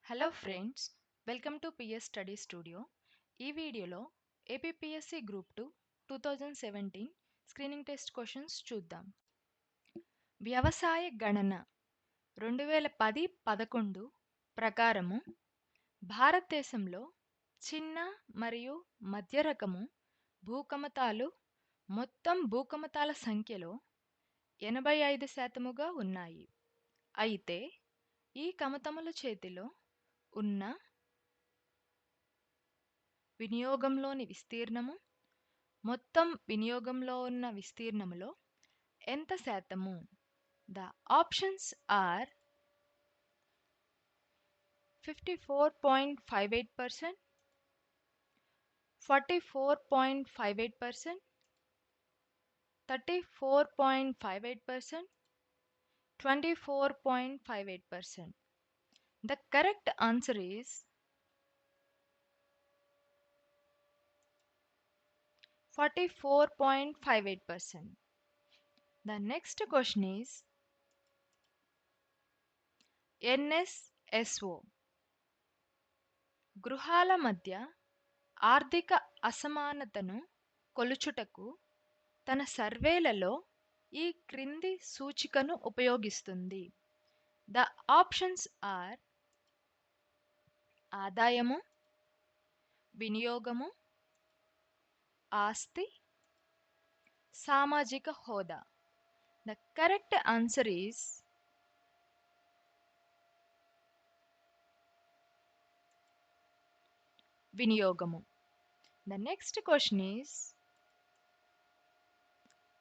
Hello friends, welcome to PS study studio. ఈ వీడియోలో APPSC group 2 2017 screening test questions చూద్దాం. వ్యవసాయ గణన 2010-11 ప్రకారము భారతదేశంలో చిన్న మరియు మధ్య రకము భూకమతాలు మొత్తం భూకమతాల సంఖ్యలో 85% ఉన్నాయి. అయితే ఈ కమతముల చేతిలో ఉన్న వినియోగంలోని విస్తీర్ణము మొత్తం వినియోగంలో ఉన్న విస్తీర్ణములో ఎంత శాతము? The options are 54.58%, 44.58%, 34.58%, 24.58%. The correct answer is 44.58%. The next question is NSSO గృహాల మధ్య ఆర్థిక అసమానతను కొలుచుటకు తన సర్వేలలో ఈ క్రింది సూచికను ఉపయోగిస్తుంది. The options are ఆదాయము, వినియోగము, ఆస్తి, సామాజిక హోదా. The correct answer is వినియోగము. The next question is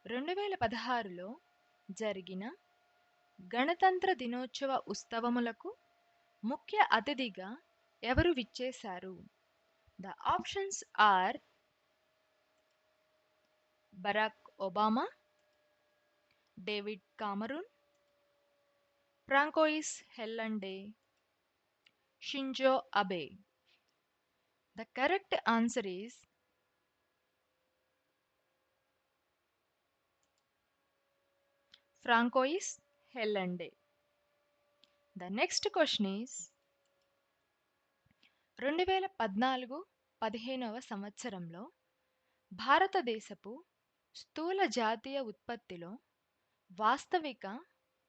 2016లో జరిగిన గణతంత్ర దినోత్సవ ఉత్సవములకు ముఖ్య అతిథిగా ఎవరు విచ్చేశారు? The options are Barack Obama, David Cameron, Francois Hollande, Shinzo Abe. The correct answer is Francois Hollande. The next question is 2014-15వ సంవత్సరంలో భారతదేశపు స్థూల జాతీయ ఉత్పత్తిలో వాస్తవిక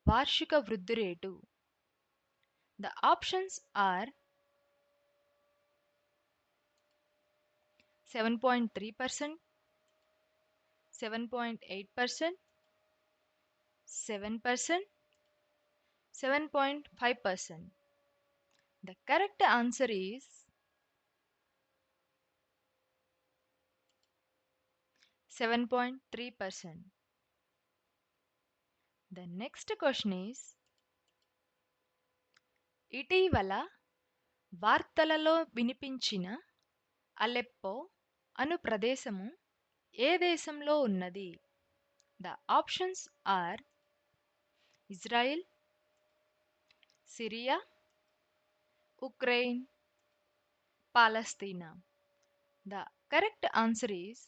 వార్షిక వృద్ధి రేటు. The options are 7.3%, 7.8%, 7%, 7.5%. The correct answer is 7.3%. The next question is ఇటీవల వార్తలలో వినిపించిన అలెప్పో అను ప్రదేశము ఏ దేశంలో ఉన్నది? The options are Israel, Syria, Ukraine, Palestine. The correct answer is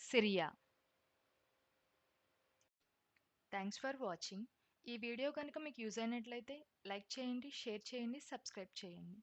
Syria. Thanks for watching. ఈ వీడియో కనుక మీకు యూజ్ అయినట్లయితే లైక్ చేయండి, షేర్ చేయండి, సబ్స్క్రైబ్ చేయండి.